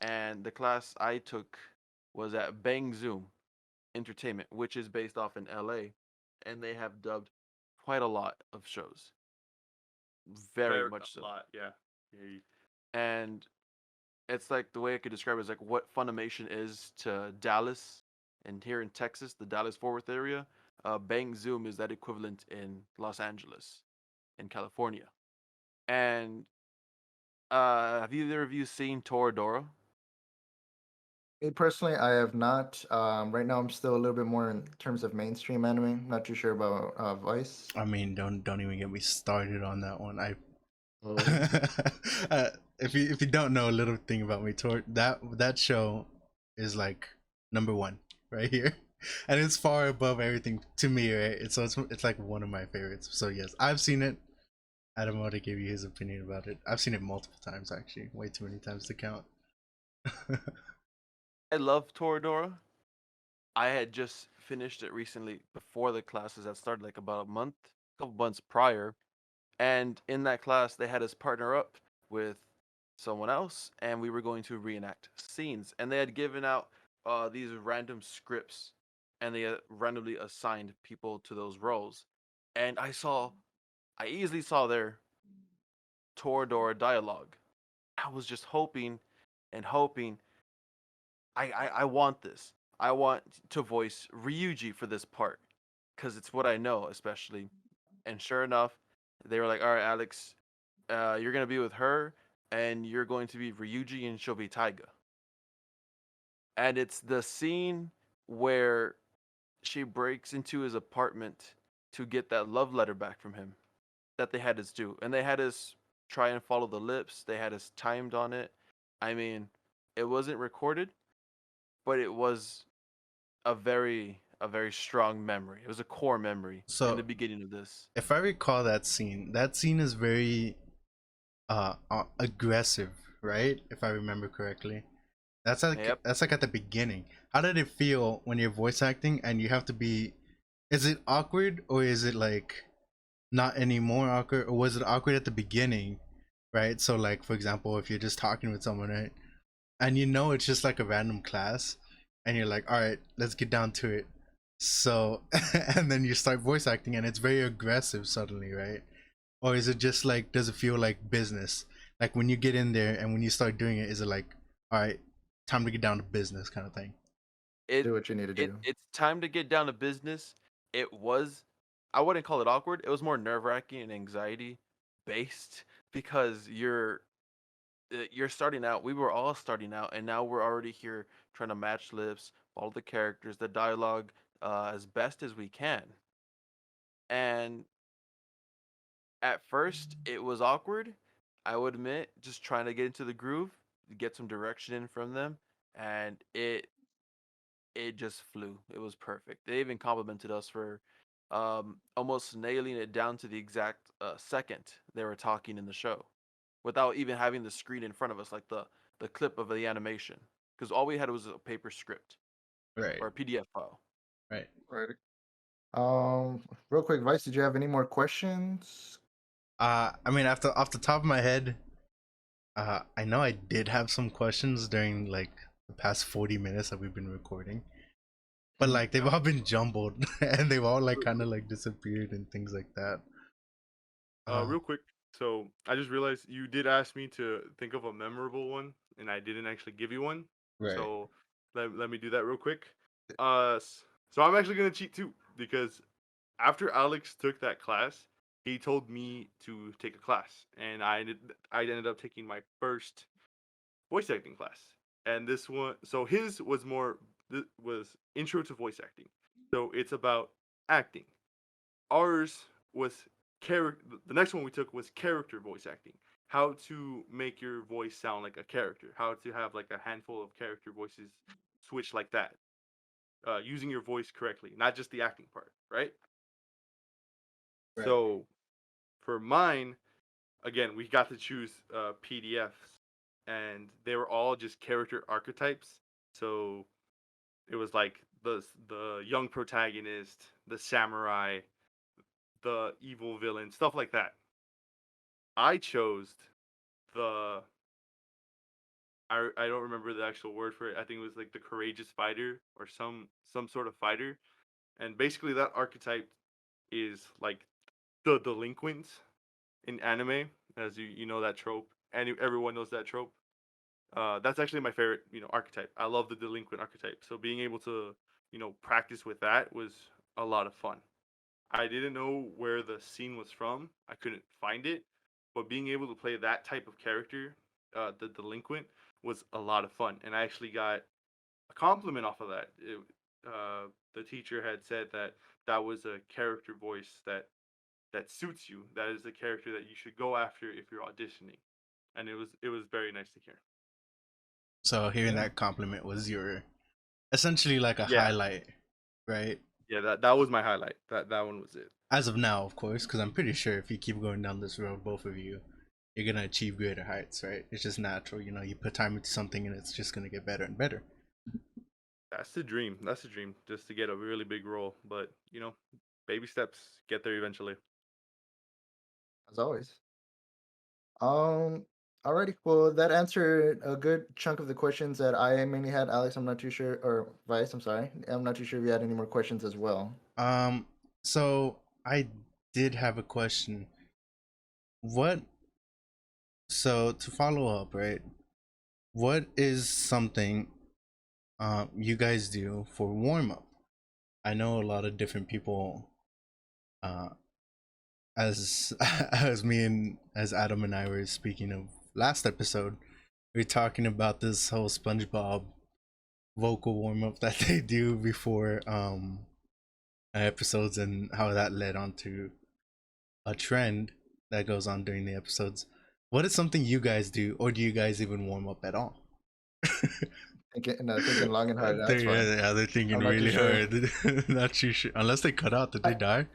And the class I took was at Bang Zoom Entertainment, which is based off in LA, and they have dubbed quite a lot of shows, very Very much a so. lot, yeah. Yeah, And it's like the way I could describe it is like what Funimation is to Dallas, and here in Texas, the Dallas Fort Worth area. Bang Zoom is that equivalent in Los Angeles, in California. And have either of you seen Toradora? Me personally, I have not. Right now, I'm still a little bit more in terms of mainstream anime. Not too sure about Vice. I mean, don't even get me started on that one. I Oh. if you don't know a little thing about me, that show is like number one right here, and it's far above everything to me, right? It's like one of my favorites. So yes, I've seen it. Adam already gave you his opinion about it. I've seen it multiple times, actually, way too many times to count. I love Toradora. I had just finished it recently before the classes that started like about a couple months prior. And in that class, they had us partner up with someone else, and we were going to reenact scenes. And they had given out these random scripts, and they randomly assigned people to those roles. And I easily saw their Toradora dialogue. I was just hoping and hoping. I want this. I want to voice Ryuji for this part because it's what I know, especially. And sure enough, they were like, "All right, Alex, you're gonna be with her, and you're going to be Ryuji, and she'll be Taiga." And it's the scene where she breaks into his apartment to get that love letter back from him that they had us do, and they had us try and follow the lips. They had us timed on it. I mean, it wasn't recorded, but it was a very strong memory. It was a core memory in the So beginning of this. if I recall that scene is very aggressive, right? If I remember correctly. Yep. That's like at the beginning. How did it feel when you're voice acting and you have to be, is it awkward or is it like not anymore awkward, or was it awkward at the beginning, right? So like for example, if you're just talking with someone, right? And it's just like a random class and you're like, all right, let's get down to it. So and then you start voice acting and it's very aggressive suddenly, right? Or is it just like, does it feel like business? Like when you get in there and when you start doing it, is it like, all right, time to get down to business kind of thing? It Do what you need to do. it's time to get down to business. It was, I wouldn't call it awkward. It was more nerve-wracking and anxiety based because you're starting out. We were all starting out, and now we're already here trying to match lips, follow the characters, the dialogue as best as we can. And at first, it was awkward. I would admit, just trying to get into the groove, get some direction in from them, and it just flew. It was perfect. They even complimented us for almost nailing it down to the exact second they were talking in the show, without even having the screen in front of us, like the clip of the animation, because all we had was a paper script Right, or a PDF file. right. Right. Real quick, Vice, did you have any more questions? I mean, off the top of my head, I know I did have some questions during like the past 40 minutes that we've been recording. but like they've all been jumbled and they've all like kind of like disappeared and things like that. Real quick, so I just realized you did ask me to think of a memorable one, and I didn't actually give you one. Right. So let me do that real quick. So I'm actually gonna cheat too because after Alex took that class, he told me to take a class, and I ended up taking my first voice acting class. And this one, so his was was intro to voice acting. So it's about acting. Ours was character. The next one we took was character voice acting. How to make your voice sound like a character. How to have like a handful of character voices switch like that. Using your voice correctly, not just the acting part, right? Right. So for mine, again, we got to choose PDFs, and they were all just character archetypes. So it was like the young protagonist, the samurai, the evil villain, stuff like that. I chose the I don't remember the actual word for it. I think it was like the courageous fighter or some sort of fighter. And basically that archetype is like the delinquent in anime, as you know that trope, and everyone knows that trope. That's actually my favorite, archetype. I love the delinquent archetype. So being able to, practice with that was a lot of fun. I didn't know where the scene was from. I couldn't find it, but being able to play that type of character, the delinquent, was a lot of fun, and I actually got a compliment off of that. The teacher had said that that was a character voice that suits you. That is the character that you should go after if you're auditioning, and it was very nice to hear. So hearing Yeah. that compliment was your essentially like a Yeah, highlight, right? yeah, that was my highlight. That one was it. As of now, of course, because I'm pretty sure if you keep going down this road, both of you, you're gonna achieve greater heights, right? It's just natural, you know. You put time into something, and it's just gonna get better and better. That's the dream. That's the dream, just to get a really big role. But baby steps get there eventually. As always. Um, Alrighty. Well, that answered a good chunk of the questions that I mainly had. Alex, I'm not too sure, or Vice, I'm sorry. I'm not too sure if you had any more questions as well. So I did have a question. What? So to follow up, right? What is something you guys do for warm up? I know a lot of different people uh as as me and as Adam and I were speaking of last episode, we are talking about this whole SpongeBob vocal warm up that they do before episodes and how that led on to a trend that goes on during the episodes. What is something you guys do, or do you guys even warm up at all? Thinking long and hard. That's fine. They're thinking I'm not too really sure. hard. Not too sure. Unless they cut out, did they die?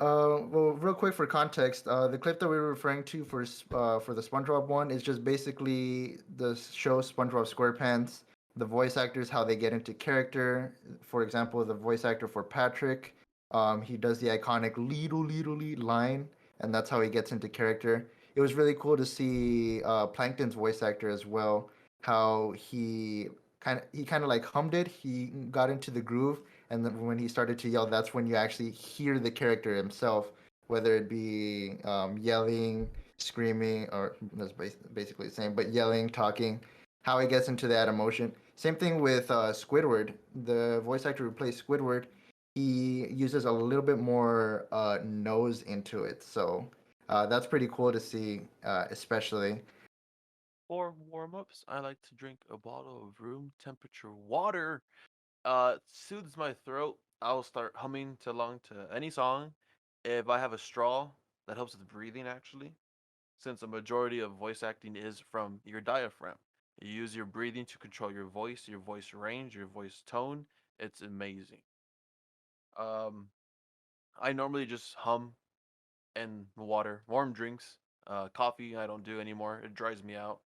Well, real quick for context, the clip that we were referring to for the SpongeBob one is just basically the show SpongeBob SquarePants, the voice actors, how they get into character. For example, the voice actor for Patrick, he does the iconic lead line, and that's how he gets into character. It was really cool to see Plankton's voice actor as well, how he kind of like hummed it. He got into the groove, and then when he started to yell, that's when you actually hear the character himself, whether it be yelling, screaming, or that's basically the same, but yelling, talking, how he gets into that emotion. Same thing with Squidward, the voice actor who plays Squidward. He uses a little bit more nose into it, so that's pretty cool to see, especially. For warm-ups, I like to drink a bottle of room temperature water. Soothes my throat. I'll start humming along to any song. If I have a straw, that helps with breathing actually, since a majority of voice acting is from your diaphragm. You use your breathing to control your voice range, your voice tone. It's amazing. Um, I normally just hum and water, warm drinks. Coffee I don't do anymore. It dries me out.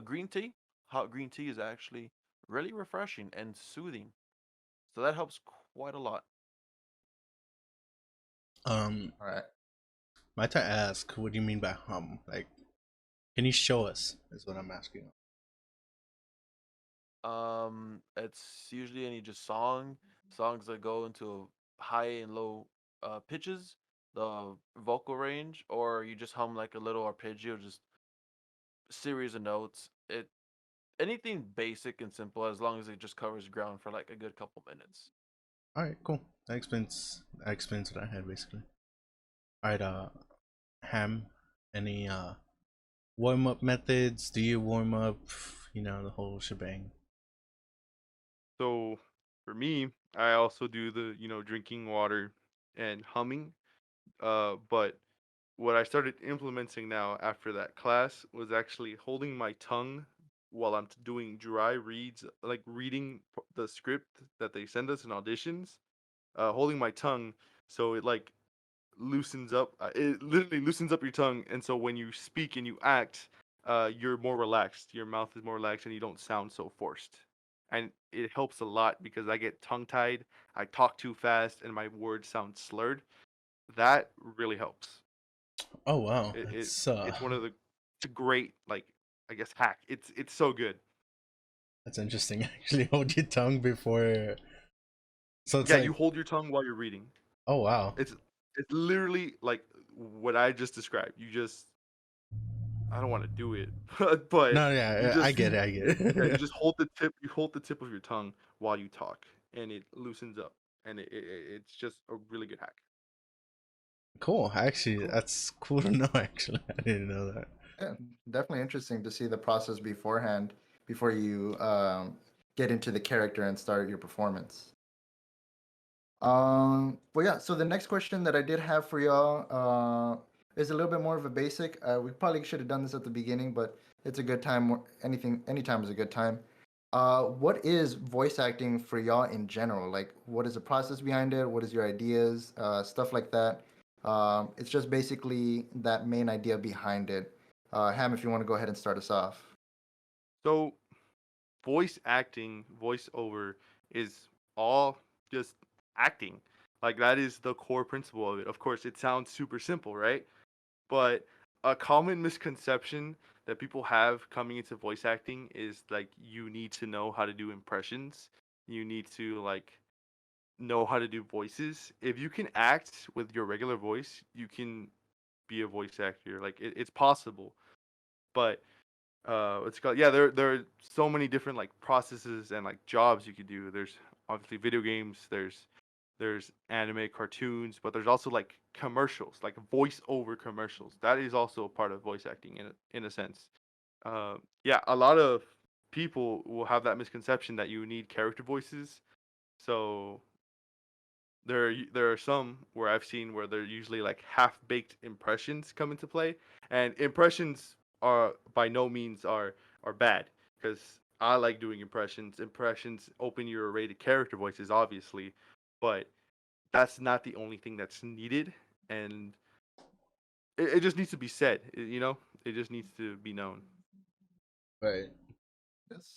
Green tea, hot green tea is actually really refreshing and soothing. So that helps quite a lot. All right. Might I ask, what do you mean by hum? Like, can you show us? Is what I'm asking. It's usually any just songs that go into high and low pitches, the vocal range, or you just hum like a little arpeggio, just series of notes. Anything basic and simple as long as it just covers ground for like a good couple minutes. All right, cool. That explains what I had basically. All right, Ham, any warm up methods? Do you warm up? You know, the whole shebang. So for me, I also do the drinking water and humming. But what I started implementing now after that class was actually holding my tongue while I'm doing dry reads, like reading the script that they send us in auditions. Holding my tongue so it like loosens up. It literally loosens up your tongue, and so when you speak and you act, you're more relaxed. Your mouth is more relaxed, and you don't sound so forced. And it helps a lot because I get tongue tied. I talk too fast, and my words sound slurred. That really helps. Oh wow, It, it that's it's one of the it's a great like I guess hack. It's so good. that's interesting. Actually, hold your tongue before. So it's Yeah, you like, hold your tongue while you're reading. oh wow. It's literally like what I just described. You just I don't want to do it, but No, you yeah, I just get it. I get yeah, you it. just hold the tip of your tongue while you talk, and it loosens up, and it's just a really good hack. Cool. Actually, Cool. that's cool to know. Actually, I didn't know that. Yeah, definitely interesting to see the process beforehand before you get into the character and start your performance. But yeah, so the next question that I did have for y'all is a little bit more of a basic. We probably should have done this at the beginning, but it's a good time. Anytime is a good time. What is voice acting for y'all in general? Like, what is the process behind it? What is your ideas? Stuff like that. It's just basically that main idea behind it. Ham, if you want to go ahead and start us off. So voice acting, voiceover is all just acting. Like that is the core principle of it. Of course, it sounds super simple, right? But a common misconception that people have coming into voice acting is like you need to know how to do impressions. You need to like know how to do voices. If you can act with your regular voice, you can be a voice actor. Like it's possible. But it's called yeah, there are so many different like processes and like jobs you could do. There's obviously video games, there's anime cartoons, but there's also like commercials, like voice over commercials. That is also a part of voice acting in a sense. Yeah, a lot of people will have that misconception that you need character voices. So there are some where I've seen where they're usually like half baked impressions come into play, and impressions are by no means are bad because I like doing impressions. Impressions open your array to character voices, obviously, but that's not the only thing that's needed, and it just needs to be said. It just needs to be known. Right. Yes.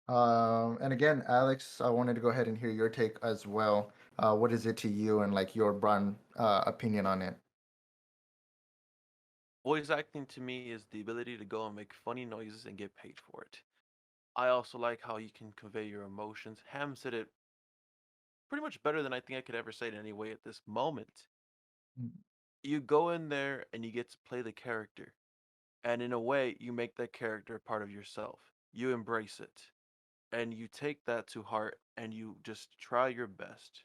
And again, Alex, I wanted to go ahead and hear your take as well. What is it to you and like your broad opinion on it? Voice acting to me is the ability to go and make funny noises and get paid for it. I also like how you can convey your emotions. Ham said it pretty much better than I think I could ever say it anyway at this moment. Mm. You go in there and you get to play the character. And in a way, you make that character a part of yourself. You embrace it. And you take that to heart and you just try your best.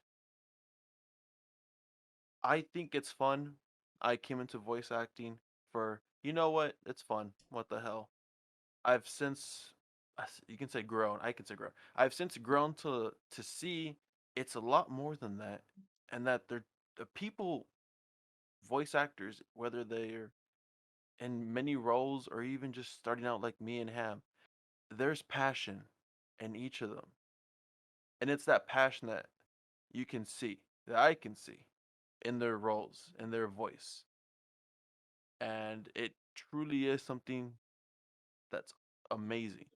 I think it's fun. I came into voice acting for, you know what? It's fun. What the hell? I've since you can say grown. I can say grown. I've since grown to see it's a lot more than that, and that they're the people, voice actors, whether they're in many roles or even just starting out like me and Ham, there's passion in each of them, and it's that passion that you can see, that I can see, in their roles, in their voice, and it truly is something that's amazing.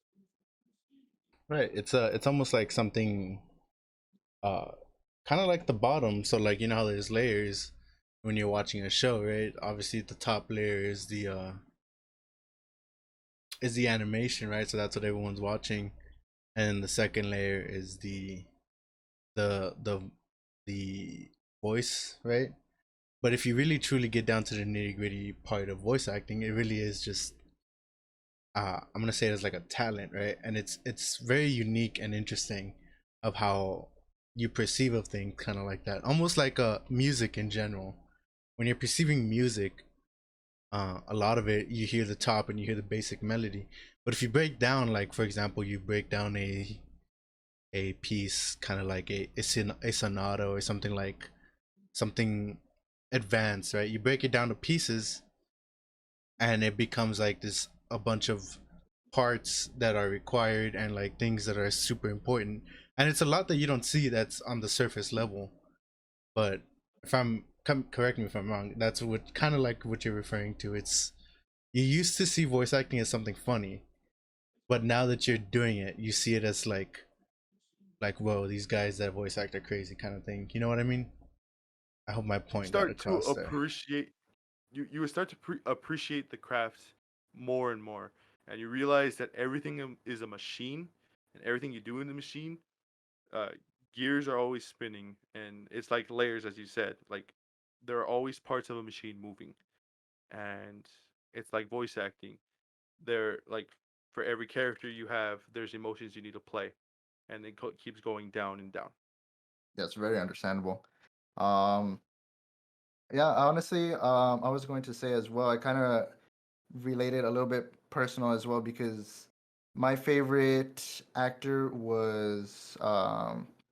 Right. It's almost like something uh kind of like the bottom. So like, you know how there's layers when you're watching a show, right? Obviously the top layer is the animation, right? So that's what everyone's watching. and the second layer is the the voice, right? But if you really truly get down to the nitty gritty part of voice acting, it really is just I'm gonna say it as like a talent, right? And it's very unique and interesting of how you perceive of things, kind of like that, almost like music in general. When you're perceiving music, a lot of it you hear the top and you hear the basic melody. But if you break down, like for example, you break down a piece, kind of like a sonata or something like something advanced, right? You break it down to pieces, and it becomes like this a bunch of parts that are required and like things that are super important, and it's a lot that you don't see that's on the surface level. But if correct me if I'm wrong, that's what kind of like what you're referring to. It's you used to see voice acting as something funny, but now that you're doing it, you see it as like whoa, these guys that voice act are crazy, kind of thing. You know what I mean? I hope my point got Start to across there. appreciate you would start to appreciate the craft more and more, and you realize that everything is a machine, and everything you do in the machine, uh, gears are always spinning, and it's like layers, as you said. Like there are always parts of a machine moving, and it's like voice acting. There, like for every character you have, there's emotions you need to play, and it keeps going down and down. That's very understandable. Um, yeah, honestly, I was going to say as well, I kind of related a little bit personal as well because my favorite actor was,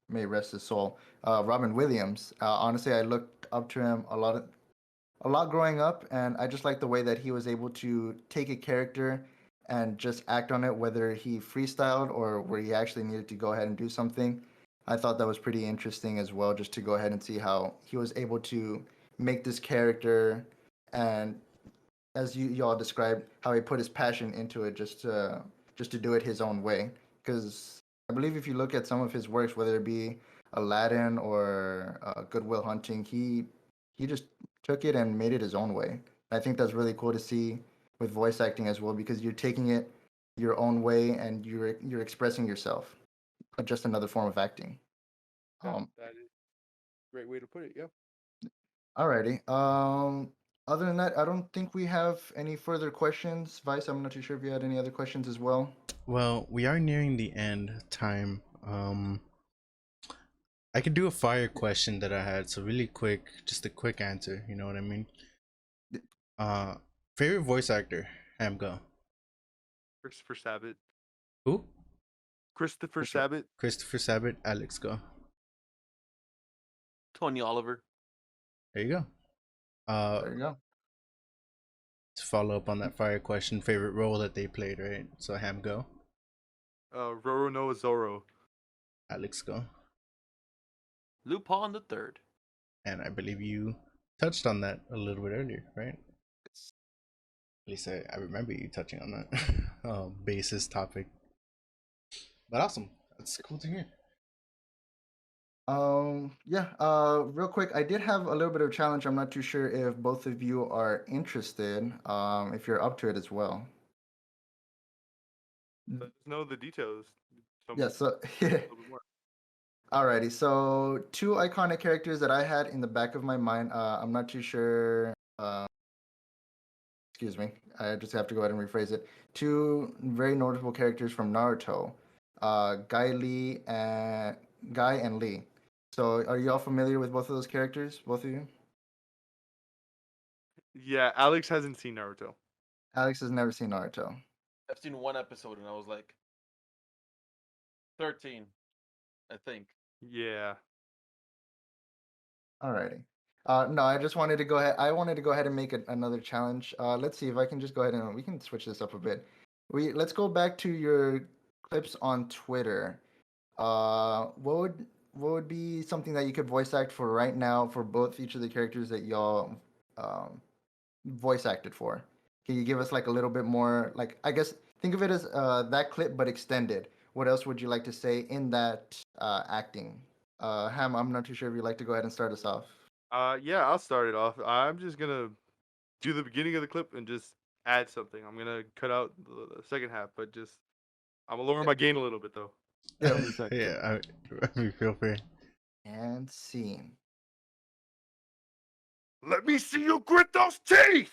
may rest his soul, Robin Williams. Honestly, I looked up to him a lot growing up, and I just like the way that he was able to take a character and just act on it, whether he freestyled or where he actually needed to go ahead and do something. I thought that was pretty interesting as well, just to go ahead and see how he was able to make this character, and as you all described, how he put his passion into it, just to do it his own way. Because I believe if you look at some of his works, whether it be Aladdin or Goodwill Hunting, he just took it and made it his own way. I think that's really cool to see with voice acting as well, because you're taking it your own way and you're expressing yourself. Just another form of acting. Yeah, Um, that is a great way to put it. Yeah. Alrighty. Other than that, I don't think we have any further questions. Vice, I'm not too sure if you had any other questions as well. Well, we are nearing the end time. I could do a fire question that I had, so really quick, just a quick answer. You know what I mean? Uh, favorite voice actor? Ham, go. Christopher Sabat. Who? Christopher For sure. Sabat. Christopher Sabat. Alex, go. Tony Oliver. There you go. Uh, There you go. to follow up on that fire question, favorite role that they played, right? So Ham, go. Roro Noah Zoro. Alex, go. Lupin the Third. And I believe you touched on that a little bit earlier, right? At least I remember you touching on that basis topic. But awesome. That's cool to hear. Yeah, real quick, I did have a little bit of a challenge. I'm not too sure if both of you are interested, if you're up to it as well. Let us know the details. Yeah, so A little bit more. alrighty. So two iconic characters that I had in the back of my mind. I'm not too sure. Excuse me. I just have to go ahead and rephrase it. Two very notable characters from Naruto, Guy and Lee. So are you all familiar with both of those characters? Both of you? Yeah, Alex hasn't seen Naruto. Alex has never seen Naruto. I've seen one episode and I was like 13, I think. Yeah. Alrighty. No, I just wanted to go ahead. I wanted to go ahead and make another challenge. Let's see if I can just go ahead and we can switch this up a bit. Let's go back to your clips on Twitter. What would be something that you could voice act for right now for both each of the characters that y'all voice acted for? Can you give us like a little bit more? Like I guess think of it as that clip but extended. What else would you like to say in that acting? Ham, I'm not too sure if you'd like to go ahead and start us off. Yeah, I'll start it off. I'm just gonna do the beginning of the clip and just add something. I'm gonna cut out the second half, but just I'm gonna lower my gain a little bit though. Yeah. Exactly. Yeah, I mean, feel free. And scene. Let me see you grit those teeth!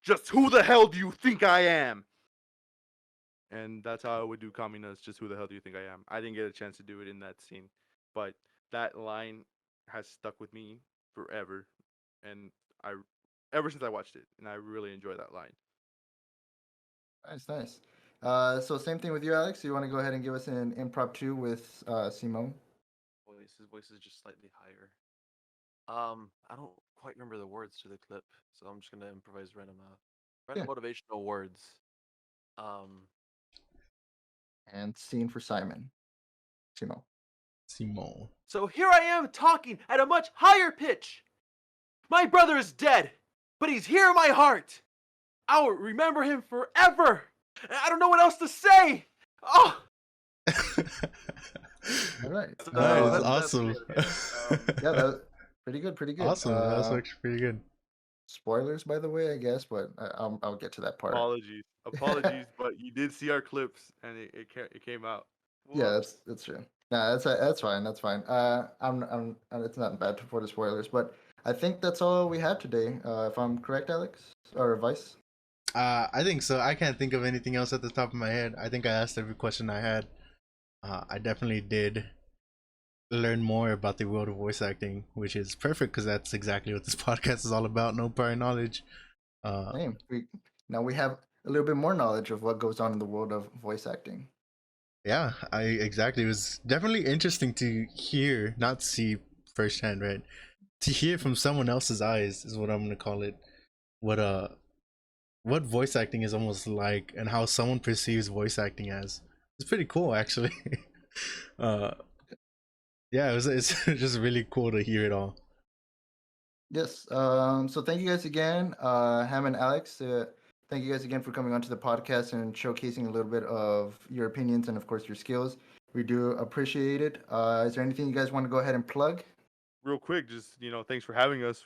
Just who the hell do you think I am? And that's how I would do Communist. Just who the hell do you think I am? I didn't get a chance to do it in that scene, but that line has stuck with me forever, and I, ever since I watched it, and I really enjoy that line. Nice, nice. So same thing with you, Alex. You want to go ahead and give us an impromptu with Simone? His voice is just slightly higher. I don't quite remember the words to the clip, so I'm just gonna improvise random Yeah. motivational words. Um, And scene for Simon. Simone. Simone. so here I am talking at a much higher pitch. My brother is dead, but he's here in my heart. I'll remember him forever. I don't know what else to say. Oh, All right. Nice, that's awesome. really good. Yeah, that pretty good, pretty good. Awesome. That's actually pretty good. Spoilers, by the way, I guess, but I'll get to that part. Apologies, but you did see our clips, and it came out. Yeah, Whoops. that's true. No, that's fine. That's fine. It's not bad for the spoilers, but I think that's all we have today. If I'm correct, Alex or Vice. I think so. I can't think of anything else at the top of my head. I think I asked every question I had. I definitely did learn more about the world of voice acting, which is perfect because that's exactly what this podcast is all about. No prior knowledge. Same. Now we have a little bit more knowledge of what goes on in the world of voice acting. Yeah, I exactly. It was definitely interesting to hear, not see firsthand, right? To hear from someone else's eyes is what I'm gonna call it. What voice acting is almost like, and how someone perceives voice acting as. It's pretty cool, actually. uh, yeah, it's just really cool to hear it all. Yes. So thank you guys again, Ham and Alex. Thank you guys again for coming onto the podcast and showcasing a little bit of your opinions and, of course, your skills. We do appreciate it. Is there anything you guys want to go ahead and plug? Real quick, just thanks for having us.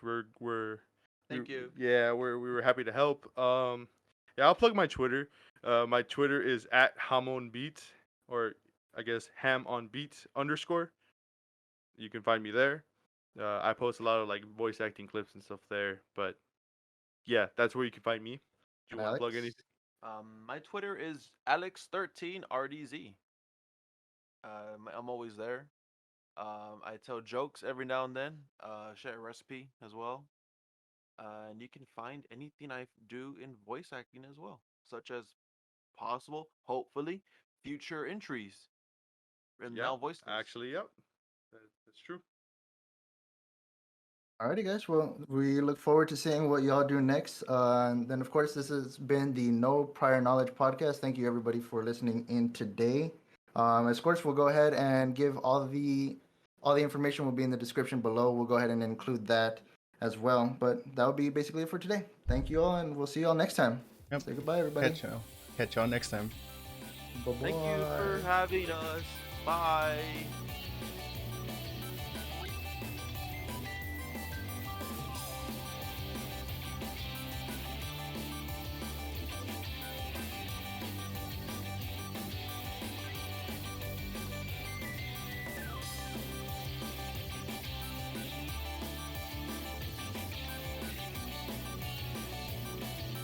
Thank you. Yeah, we were happy to help. Yeah, I'll plug my Twitter. My Twitter is @HamOnBeat, or I guess HamOnBeat_. You can find me there. I post a lot of like voice acting clips and stuff there. But yeah, that's where you can find me. Do you want to plug Alex? anything? My Twitter is Alex13RDZ. I'm always there. I tell jokes every now and then. Share a recipe as well. And you can find anything I do in voice acting as well, such as possible, hopefully, future entries in Yeah, now voice list. actually, yep, that's true. Alrighty, guys. Well, we look forward to seeing what y'all do next. And then, of course, this has been the No Prior Knowledge podcast. Thank you, everybody, for listening in today. Of course, we'll go ahead and give all the information will be in the description below. We'll go ahead and include that as well. But that will be basically it for today. Thank you all, and we'll see y'all next time. Yep. Say goodbye, everybody. Catch y'all next time. Bye-bye. Thank you for having us. Bye.